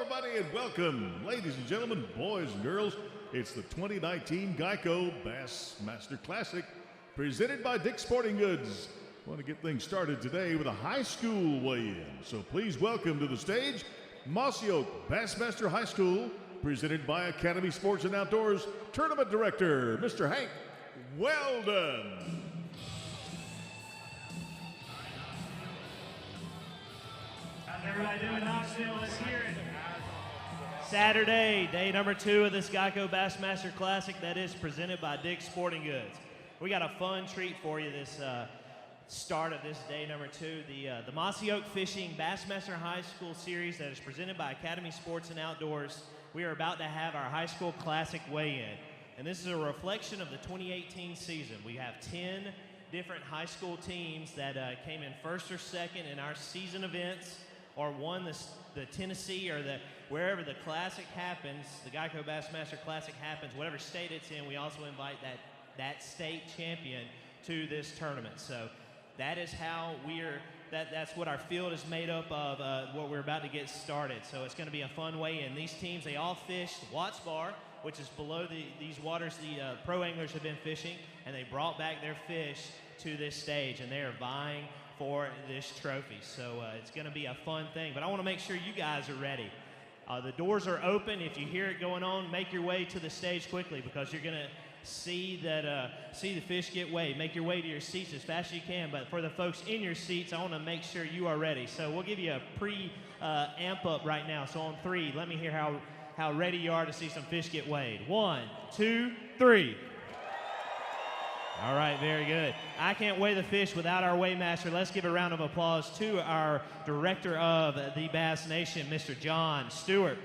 everybody, and welcome, ladies and gentlemen, boys and girls. It's the 2019 Geico Bassmaster Classic, presented by Dick's Sporting Goods. I want to get things started today with a high school weigh-in. So please welcome to the stage, Mossy Bassmaster High School, presented by Academy Sports and Outdoors Tournament Director, Mr. Hank Weldon. How's everybody doing, Knoxville? Let's hear it. Saturday, day number 2 of this Geico Bassmaster Classic that is presented by Dick's Sporting Goods. We got a fun treat for you this start of this day number 2, the Mossy Oak Fishing Bassmaster High School Series that is presented by Academy Sports and Outdoors. We are about to have our high school classic weigh-in, and this is a reflection of the 2018 season. We have 10 different high school teams that came in first or second in our season events, or won the Tennessee or wherever the classic happens, the Geico Bassmaster Classic happens, whatever state it's in. We also invite that state champion to this tournament. So that is how that's what our field is made up of, what we're about to get started. So it's going to be a fun weigh-in. These teams, they all fished Watts Bar, which is below these waters the pro anglers have been fishing, and they brought back their fish to this stage, and they are vying for this trophy. So it's going to be a fun thing, but I want to make sure you guys are ready. The doors are open. If you hear it going on, make your way to the stage quickly, because you're going to see the fish get weighed. Make your way to your seats as fast as you can, but for the folks in your seats, I want to make sure you are ready. So we'll give you a amp up right now. So on 3, let me hear how ready you are to see some fish get weighed. 1, 2, 3. All right, very good. I can't weigh the fish without our weighmaster. Let's give a round of applause to our director of the Bass Nation, Mr. John Stewart.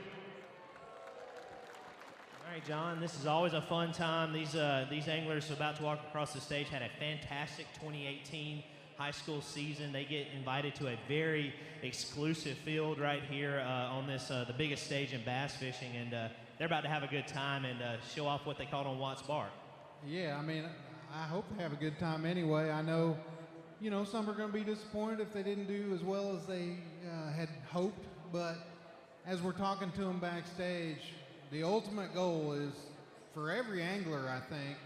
All right, John, this is always a fun time. These anglers about to walk across the stage had a fantastic 2018 high school season. They get invited to a very exclusive field right here on this the biggest stage in bass fishing, and they're about to have a good time and show off what they caught on Watts Bar. Yeah, I mean, I hope they have a good time anyway. I know, some are going to be disappointed if they didn't do as well as they had hoped, but as we're talking to them backstage, the ultimate goal is for every angler, I think,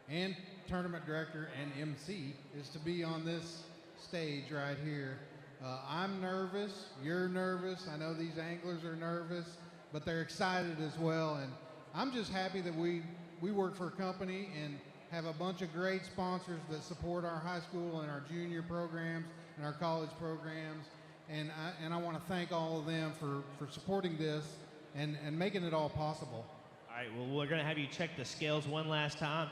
and tournament director and MC, is to be on this stage right here. I'm nervous, you're nervous, I know these anglers are nervous, but they're excited as well, and I'm just happy that we work for a company and have a bunch of great sponsors that support our high school and our junior programs and our college programs, and I want to thank all of them for supporting this and making it all possible. All right, well, we're going to have you check the scales one last time.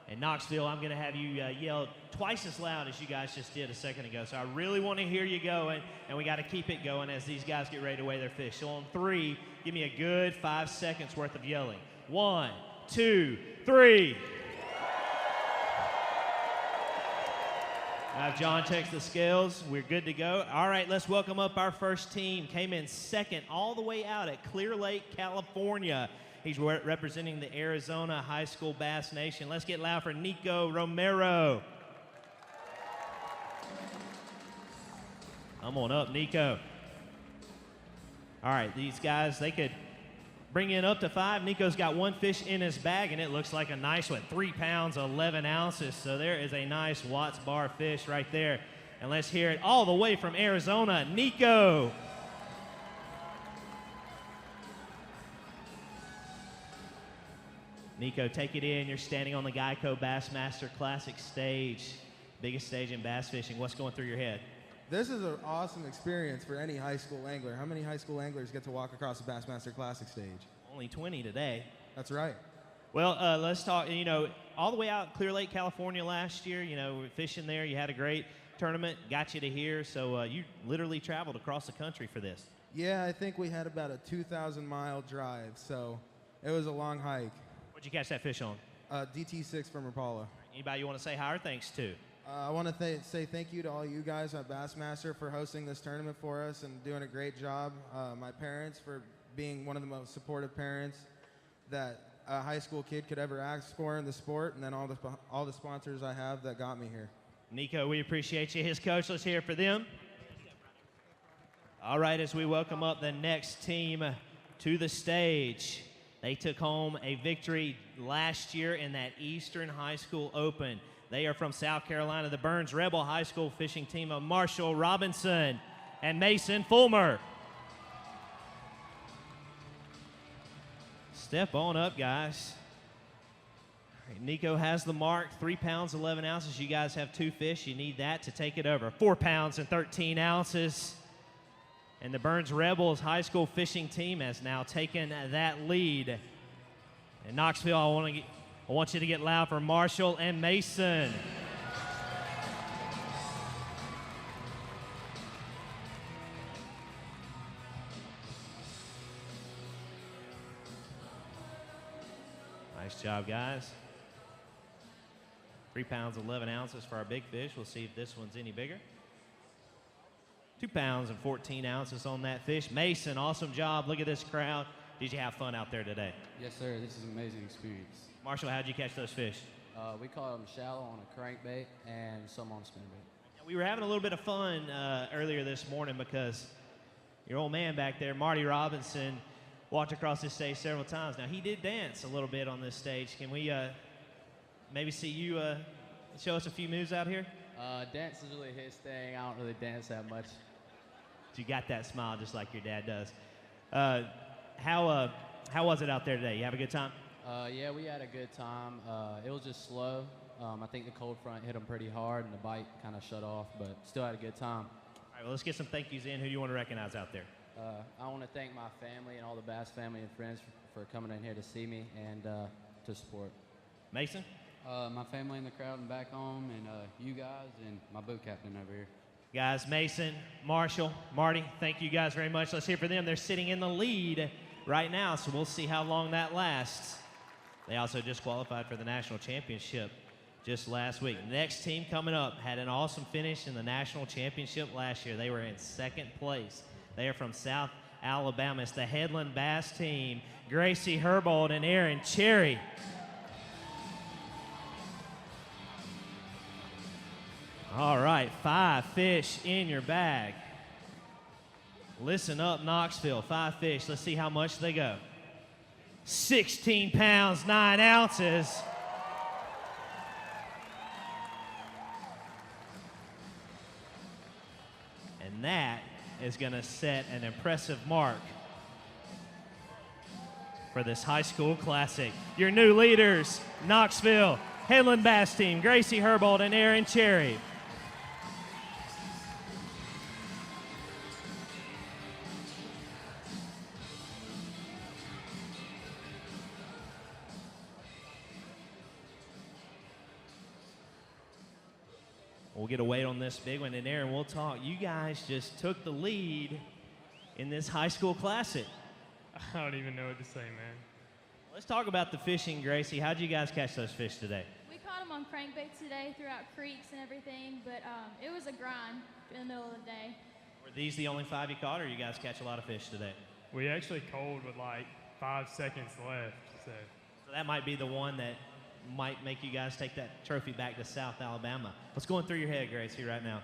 In Knoxville, I'm going to have you yell twice as loud as you guys just did a second ago. So I really want to hear you going, and we got to keep it going as these guys get ready to weigh their fish. So on 3, give me a good 5 seconds worth of yelling. 1, 2, 3. Now, if John checks the scales, we're good to go. All right, let's welcome up our first team. Came in second all the way out at Clear Lake, California. He's representing the Arizona High School Bass Nation. Let's get loud for Nico Romero. Come on up, Nico. All right, these guys, they could bring in up to 5. Nico's got 1 fish in his bag, and it looks like a nice one, 3 pounds, 11 ounces. So there is a nice Watts Bar fish right there. And let's hear it all the way from Arizona, Nico. Nico, take it in. You're standing on the Geico Bassmaster Classic stage, biggest stage in bass fishing. What's going through your head? This is an awesome experience for any high school angler. How many high school anglers get to walk across the Bassmaster Classic stage? Only 20 today. That's right. Well, let's talk, all the way out Clear Lake, California last year, fishing there. You had a great tournament, got you to here. So you literally traveled across the country for this. Yeah, I think we had about a 2,000-mile drive, so it was a long hike. What'd you catch that fish on? DT6 from Rapala. Anybody you want to say hi or thanks to? I want to say thank you to all you guys at Bassmaster for hosting this tournament for us and doing a great job. My parents for being one of the most supportive parents that a high school kid could ever ask for in the sport, and then all the sponsors I have that got me here. Nico, we appreciate you. His coach, let's hear it for them. All right, as we welcome up the next team to the stage. They took home a victory last year in that Eastern High School Open. They are from South Carolina, the Burns Rebel High School fishing team of Marshall Robinson and Mason Fulmer. Step on up, guys. All right, Nico has the mark, 3 pounds, 11 ounces. You guys have 2 fish. You need that to take it over. 4 pounds and 13 ounces. And the Burns Rebels high school fishing team has now taken that lead. In Knoxville, I want you to get loud for Marshall and Mason. Nice job, guys. 3 pounds, 11 ounces for our big fish. We'll see if this one's any bigger. 2 pounds and 14 ounces on that fish. Mason, awesome job. Look at this crowd. Did you have fun out there today? Yes, sir. This is an amazing experience. Marshall, how'd you catch those fish? We caught them shallow on a crankbait and some on spinnerbait. We were having a little bit of fun earlier this morning because your old man back there, Marty Robinson, walked across this stage several times. Now, he did dance a little bit on this stage. Can we maybe see you show us a few moves out here? Dance is really his thing. I don't really dance that much. You got that smile just like your dad does. How was it out there today? You have a good time? Yeah, we had a good time. It was just slow. I think the cold front hit them pretty hard and the bite kind of shut off, but still had a good time. All right, well, let's get some thank yous in. Who do you want to recognize out there? I want to thank my family and all the B.A.S.S family and friends for coming in here to see me and to support. Mason? My family in the crowd and back home, and you guys, and my boat captain over here. Guys, Mason, Marshall, Marty, thank you guys very much. Let's hear for them. They're sitting in the lead right now, so we'll see how long that lasts. They also just qualified for the national championship just last week. Next team coming up had an awesome finish in the national championship last year. They were in 2nd place. They are from South Alabama. It's the Headland Bass team, Gracie Herbold and Aaron Cherry. All right, 5 fish in your bag. Listen up, Knoxville, 5 fish. Let's see how much they go. 16 pounds, 9 ounces. And that is gonna set an impressive mark for this high school classic. Your new leaders, Knoxville, Headland Bass team, Gracie Herbold and Aaron Cherry. We'll get a weight on this big one, and Aaron, we'll talk. You guys just took the lead in this high school classic. I don't even know what to say, man. Let's talk about the fishing, Gracie. How'd you guys catch those fish today? We caught them on crankbaits today throughout creeks and everything, but it was a grind in the middle of the day. Were these the only 5 you caught, or you guys catch a lot of fish today? We actually called with like 5 seconds left, so. So that might be the one that might make you guys take that trophy back to South Alabama. What's going through your head, Gracie, right now?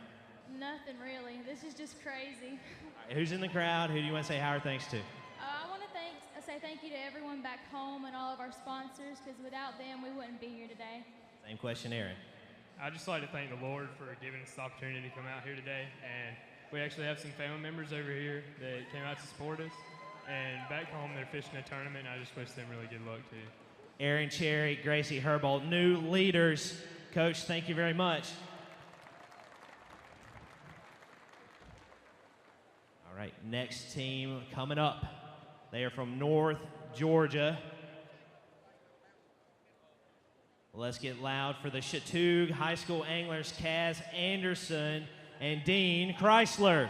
Nothing really. This is just crazy. All right, who's in the crowd? Who do you want to say hi or thanks to? I want to say thank you to everyone back home and all of our sponsors, because without them, we wouldn't be here today. Same question, Aaron. I'd just like to thank the Lord for giving us the opportunity to come out here today. And we actually have some family members over here that came out to support us. And back home, they're fishing a tournament, and I just wish them really good luck, too. Aaron Cherry, Gracie Herbold, new leaders. Coach, thank you very much. All right, next team coming up. They are from North Georgia. Let's get loud for the Chattooga High School anglers, Kaz Anderson and Dean Chrysler.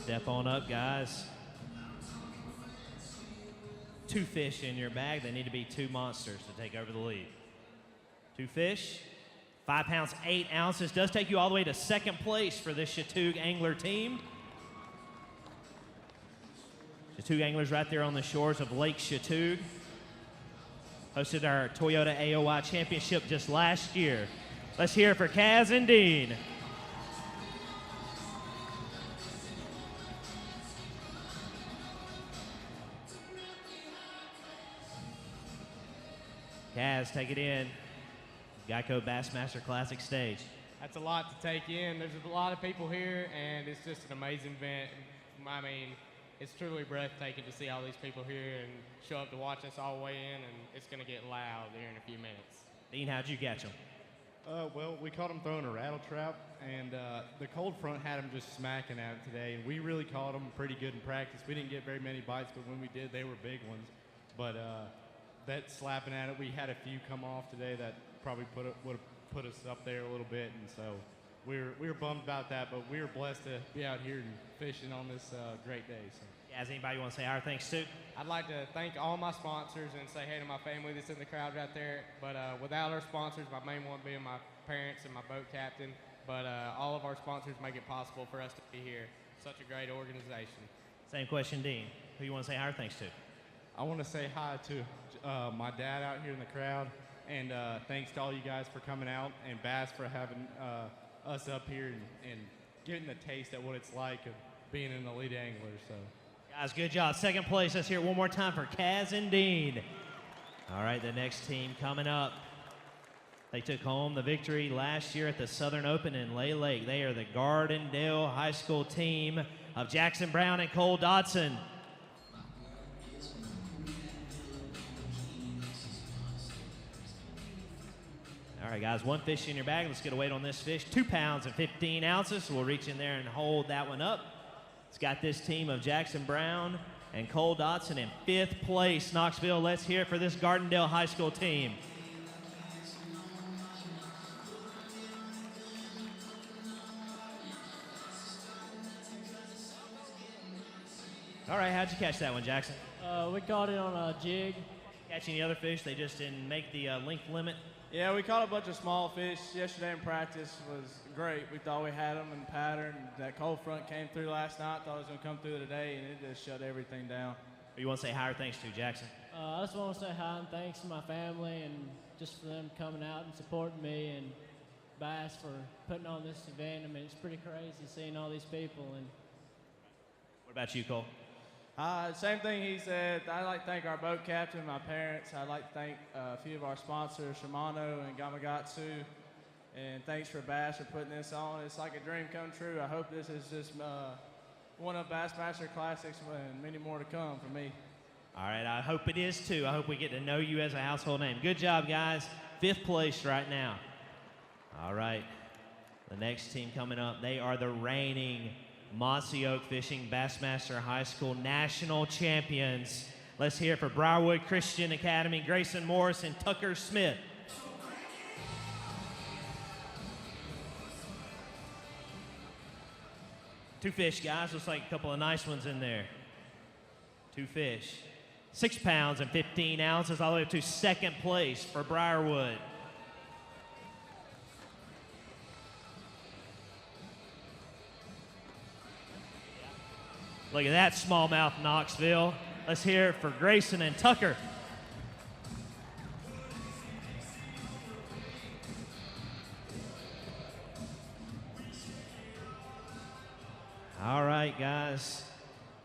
Step on up, guys. 2 fish in your bag. They need to be 2 monsters to take over the lead. 2 fish, 5 pounds, 8 ounces. Does take you all the way to 2nd place for this Chattooga angler team. Chattooga anglers right there on the shores of Lake Chattooga. Hosted our Toyota AOY championship just last year. Let's hear it for Kaz and Dean. Kaz, take it in. Geico Bassmaster Classic stage. That's a lot to take in. There's a lot of people here, and it's just an amazing event. I mean, it's truly breathtaking to see all these people here and show up to watch us all weigh in, and it's going to get loud here in a few minutes. Dean, how'd you catch them? Well, we caught them throwing a rattle trap, and the cold front had them just smacking at it today, and we really caught them pretty good in practice. We didn't get very many bites, but when we did, they were big ones. But that slapping at it, we had a few come off today that probably would have put us up there a little bit, and so we were bummed about that, but we were blessed to be out here and fishing on this great day. So. Guys, anybody want to say our thanks to? I'd like to thank all my sponsors and say hey to my family that's in the crowd right there. But without our sponsors, my main one being my parents and my boat captain, but all of our sponsors make it possible for us to be here. Such a great organization. Same question, Dean. Who you want to say our thanks to? I want to say hi to my dad out here in the crowd, and thanks to all you guys for coming out, and B.A.S.S for having us up here and getting the taste of what it's like of being an elite angler. So. Guys, good job. Second place. Let's hear it one more time for Kaz and Dean. All right, the next team coming up. They took home the victory last year at the Southern Open in Lay Lake. They are the Gardendale High School team of Jackson Brown and Cole Dodson. All right, guys, one fish in your bag. Let's get a weight on this fish. 2 pounds and 15 ounces. So we'll reach in there and hold that one up. It's got this team of Jackson Brown and Cole Dodson in 5th place. Knoxville, let's hear it for this Gardendale High School team. All right, how'd you catch that one, Jackson? We caught it on a jig. Catch any other fish? They just didn't make the length limit? Yeah, we caught a bunch of small fish. Yesterday in practice was great. We thought we had them in pattern. That cold front came through last night. Thought it was going to come through today, and it just shut everything down. You want to say hi or thanks to, Jackson? I just want to say hi and thanks to my family and just for them coming out and supporting me, and B.A.S.S for putting on this event. I mean, it's pretty crazy seeing all these people. And what about you, Cole? Same thing he said. I'd like to thank our boat captain, my parents. I'd like to thank a few of our sponsors, Shimano and Gamakatsu. And thanks for B.A.S.S for putting this on. It's like a dream come true. I hope this is just one of Bassmaster Classics and many more to come for me. All right, I hope it is too. I hope we get to know you as a household name. Good job, guys. 5th place right now. All right, the next team coming up, they are the reigning Mossy Oak Fishing Bassmaster High School National Champions. Let's hear it for Briarwood Christian Academy, Grayson Morris and Tucker Smith. Two fish, guys. Looks like a couple of nice ones in there. 2 fish. 6 pounds and 15 ounces, all the way up to 2nd place for Briarwood. Look at that smallmouth, Knoxville. Let's hear it for Grayson and Tucker. All right, guys.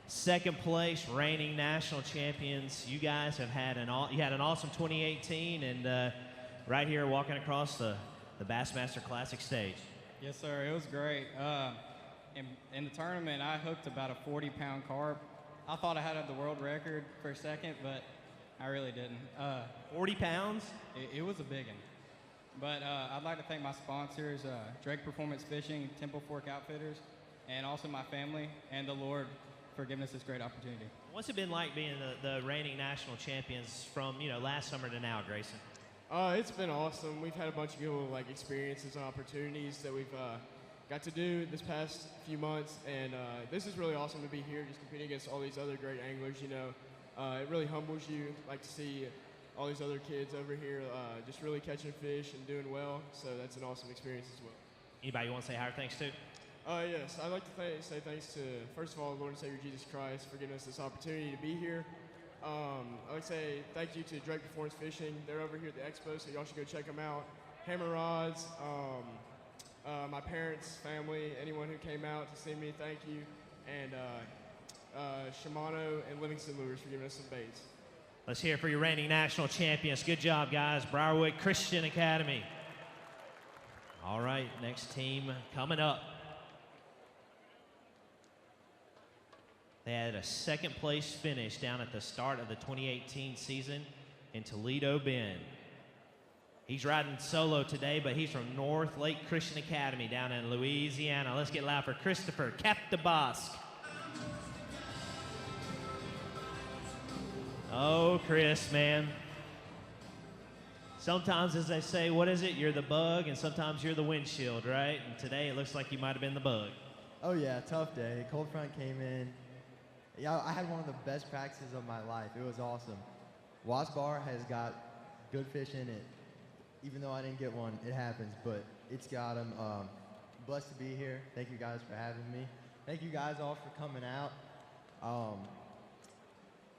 2nd place, reigning national champions. You guys have had an awesome 2018, and right here walking across the Bassmaster Classic stage. Yes, sir. It was great. In the tournament, I hooked about a 40-pound carp. I thought I had the world record for a second, but I really didn't. 40 pounds? It was a big one. But I'd like to thank my sponsors, Drake Performance Fishing, Temple Fork Outfitters, and also my family and the Lord for giving us this great opportunity. What's it been like being the reigning national champions from last summer to now, Grayson? It's been awesome. We've had a bunch of good experiences and opportunities that we've got to do this past few months, and this is really awesome to be here, just competing against all these other great anglers. It really humbles you, like to see all these other kids over here just really catching fish and doing well. So that's an awesome experience as well. Anybody want to say hi or thanks to? Yes, I'd like to say thanks to, first of all, Lord and Savior Jesus Christ for giving us this opportunity to be here. I'd like to say thank you to Drake Performance Fishing. They're over here at the expo, so y'all should go check them out. Hammer Rods, my parents, family, anyone who came out to see me, thank you. And Shimano and Livingston Lures for giving us some baits. Let's hear it for your reigning national champions. Good job, guys. Briarwood Christian Academy. All right, next team coming up. They had a second place finish down at the start of the 2018 season in Toledo Bend. He's riding solo today, but he's from North Lake Christian Academy down in Louisiana. Let's get loud for Christopher Capdebosque. Oh, Chris, man. Sometimes, as they say, what is it? You're the bug, and sometimes you're the windshield, right? And today it looks like you might have been the bug. Oh yeah, tough day. Cold front came in. Yeah, I had one of the best practices of my life. It was awesome. Wasp Bar has got good fish in it. Even though I didn't get one, it happens, but it's got them. Blessed to be here. Thank you guys for having me. Thank you guys all for coming out.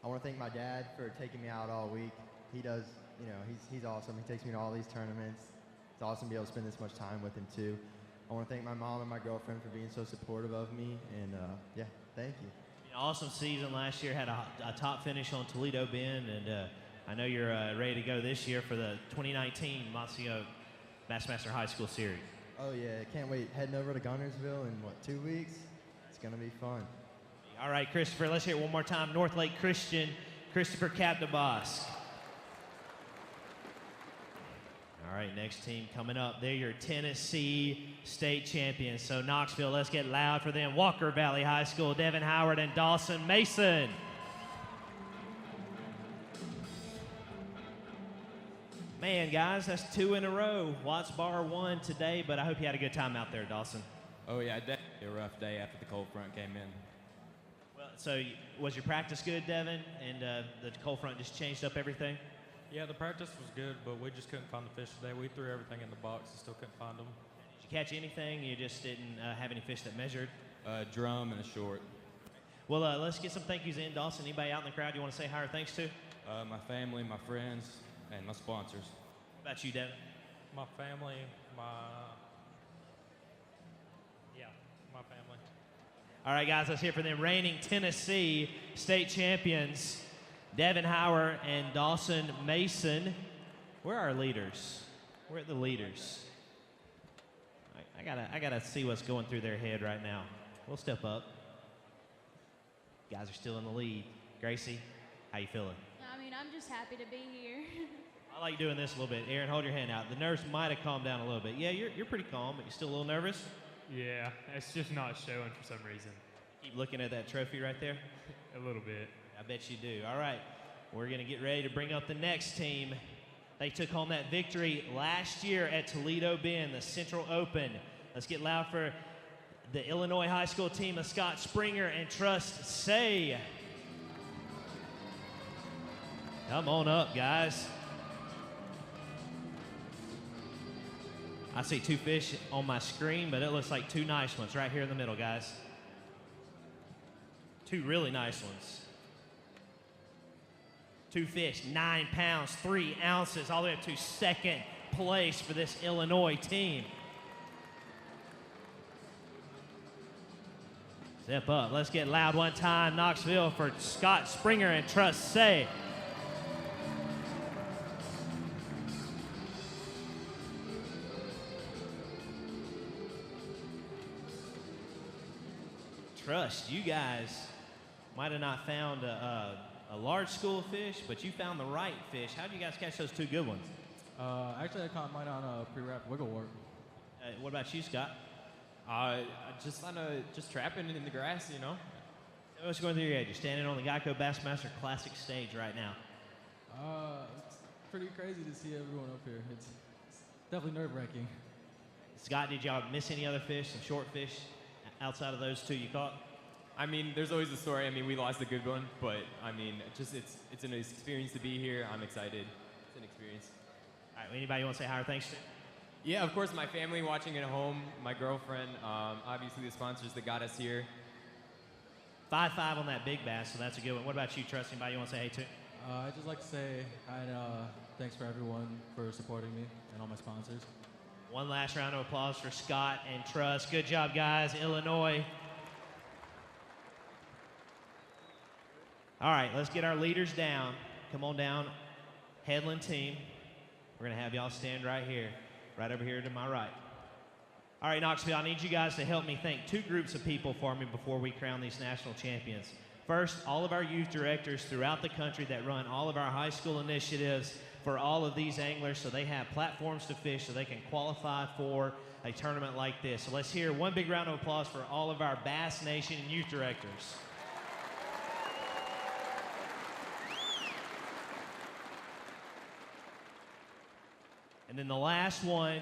I want to thank my dad for taking me out all week. He does, you know, he's awesome. He takes me to all these tournaments. It's awesome to be able to spend this much time with him too. I want to thank my mom and my girlfriend for being so supportive of me, and yeah, thank you. Awesome season last year, had a top finish on Toledo Bend, and I know you're ready to go this year for the 2019 Mossy Bassmaster High School Series. Oh yeah, can't wait. Heading over to Gunnersville in, what, 2 weeks? It's going to be fun. All right, Christopher, let's hear it one more time. North Lake Christian, Christopher Capdebosque. All right, next team coming up. They're your Tennessee state champions. So Knoxville, let's get loud for them. Walker Valley High School, Devin Howard and Dawson Mason. Man, guys, that's 2 in a row. Watts Bar won today, but I hope you had a good time out there, Dawson. Oh yeah, definitely a rough day after the cold front came in. Well, so was your practice good, Devin? And the cold front just changed up everything? Yeah, the practice was good, but we just couldn't find the fish today. We threw everything in the box and still couldn't find them. Did you catch anything? You just didn't have any fish that measured? Drum and a short. Well, let's get some thank yous in. Dawson, anybody out in the crowd you want to say hi or thanks to? My family, my friends, and my sponsors. What about you, Devin? My family, my family. All right, guys, let's hear for them reigning Tennessee state champions, Devin Howard and Dawson Mason. Where are our leaders? Where are the leaders? I gotta see what's going through their head right now. We'll step up. You guys are still in the lead. Gracie, how you feeling? I mean, I'm just happy to be here. I like doing this a little bit. Aaron, hold your hand out. The nerves might have calmed down a little bit. Yeah, you're pretty calm, but you're still a little nervous? Yeah, it's just not showing for some reason. Keep looking at that trophy right there? A little bit. I bet you do. All right, we're going to get ready to bring up the next team. They took home that victory last year at Toledo Bend, the Central Open. Let's get loud for the Illinois high school team of Scott Springer and Trust Say. Come on up, guys. I see 2 fish on my screen, but it looks like 2 nice ones right here in the middle, guys. 2 really nice ones. 2 fish, 9 pounds, 3 ounces, all the way up to second place for this Illinois team. Step up. Let's get loud one time. Knoxville for Scott Springer and Trust Say. Trust, you guys might have not found a large school of fish, but you found the right fish. How did you guys catch those 2 good ones? Actually, I caught mine on a pre-wrapped wiggle work. What about you, Scott? Just trapping in the grass, you know. What's going through your head? You're standing on the Geico Bassmaster Classic stage right now. It's pretty crazy to see everyone up here. It's definitely nerve-wracking. Scott, did y'all miss any other fish, some short fish outside of those 2 you caught? I mean, there's always a story. I mean, we lost a good one, but I mean, it's an experience to be here. I'm excited. It's an experience. All right, anybody you want to say hi or thanks to? Yeah, of course, my family watching at home, my girlfriend, obviously the sponsors that got us here. 5.5 on that big bass, so that's a good one. What about you, Trust? Anybody you want to say hey to? I'd just like to say hi and thanks for everyone for supporting me and all my sponsors. One last round of applause for Scott and Trust. Good job, guys. Illinois. All right, let's get our leaders down. come on down. Headland team, we're going to have y'all stand right here, right over here to my right. All right, Knoxville, I need you guys to help me thank two groups of people for me before we crown these national champions. First, all of our youth directors throughout the country that run all of our high school initiatives for all of these anglers so they have platforms to fish so they can qualify for a tournament like this. So let's hear one big round of applause for all of our Bass Nation youth directors. And then the last one,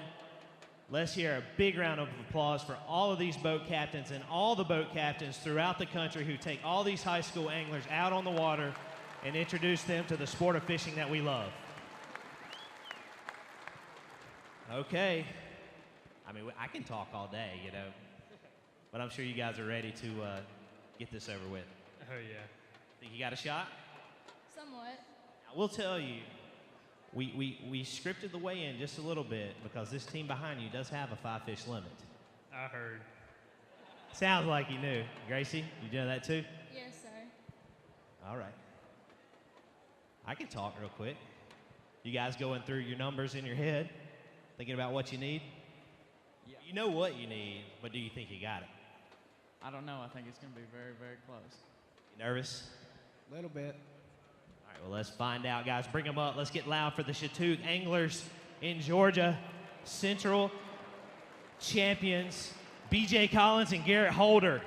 let's hear a big round of applause for all of these boat captains and all the boat captains throughout the country who take all these high school anglers out on the water and introduce them to the sport of fishing that we love. Okay. I mean, I can talk all day, you know, but I'm sure you guys are ready to get this over with. Oh, yeah. Think you got a shot? Somewhat. I will tell you, we scripted the weigh-in just a little bit because this team behind you does have a 5-fish limit. I heard. Sounds like you knew. Gracie, you know that too? Yes, sir. All right. I can talk real quick. You guys going through your numbers in your head, thinking about what you need? Yeah. You know what you need, but do you think you got it? I don't know. I think it's going to be very, very close. You nervous? A little bit. All right, well, let's find out, guys. Bring them up. Let's get loud for the Chautauqua Anglers in Georgia Central champions, B.J. Collins and Garrett Holder.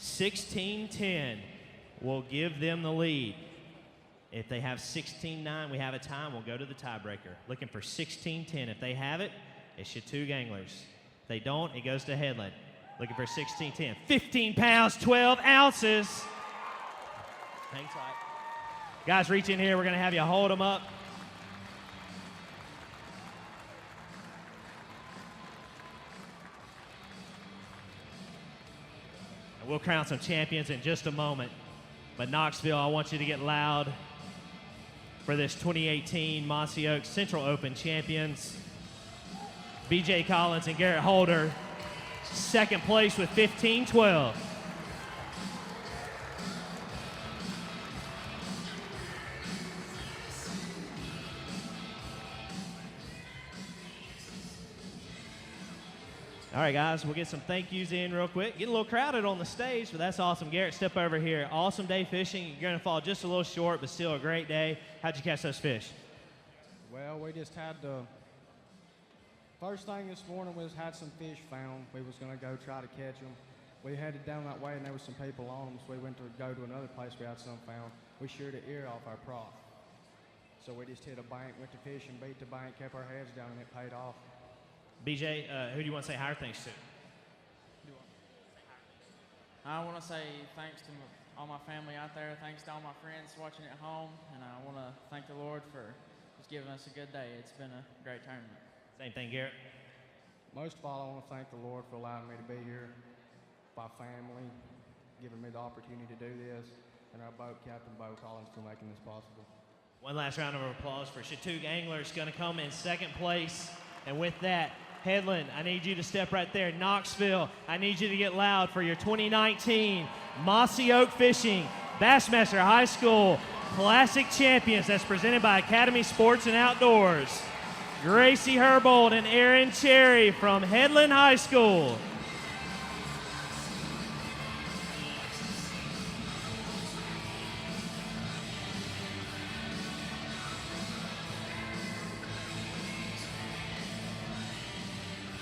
$16-10 will give them the lead. If they have 16-9, we have a time. We'll go to the tiebreaker. Looking for 16-10. If they have it, it's Chautauqua Anglers. If they don't, it goes to Headland. Looking for 16-10. 15 pounds, 12 ounces. Hang tight. Guys, reach in here. We're going to have you hold them up. And we'll crown some champions in just a moment. But Knoxville, I want you to get loud for this 2018 Mossy Oaks Central Open champions. B.J. Collins and Garrett Holder, second place with 15-12. All right, guys, we'll get some thank yous in real quick. Getting a little crowded on the stage, but that's awesome. Garrett, step over here. Awesome day fishing. You're going to fall just a little short, but still a great day. How'd you catch those fish? Well, we just had the first thing this morning was had some fish found. We was going to go try to catch them. We headed down that way, and there was some people on them, so we went to go to another place we had some found. We sheared an ear off our prop. So we just hit a bank, went to fish, and beat the bank, kept our heads down, and it paid off. BJ, who do you want to say higher thanks to? I want to say thanks to all my family out there. Thanks to all my friends watching at home. And I want to thank the Lord for just giving us a good day. It's been a great tournament. Same thing, Garrett. Most of all, I want to thank the Lord for allowing me to be here, my family, giving me the opportunity to do this, and our boat captain, Bo Collins, for making this possible. One last round of applause for Chautauqua Anglers, going to come in second place. And with that, Headland, I need you to step right there. Knoxville, I need you to get loud for your 2019 Mossy Oak Fishing Bassmaster High School Classic Champions. That's presented by Academy Sports and Outdoors. Gracie Herbold and Aaron Cherry from Headland High School.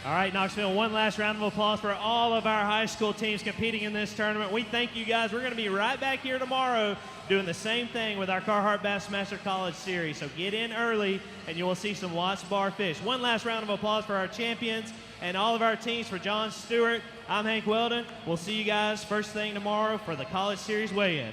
All right, Knoxville, one last round of applause for all of our high school teams competing in this tournament. We thank you guys. We're going to be right back here tomorrow doing the same thing with our Carhartt Bassmaster College Series. So get in early, and you will see some Watts Bar fish. One last round of applause for our champions and all of our teams. For John Stewart, I'm Hank Weldon. We'll see you guys first thing tomorrow for the College Series weigh-in.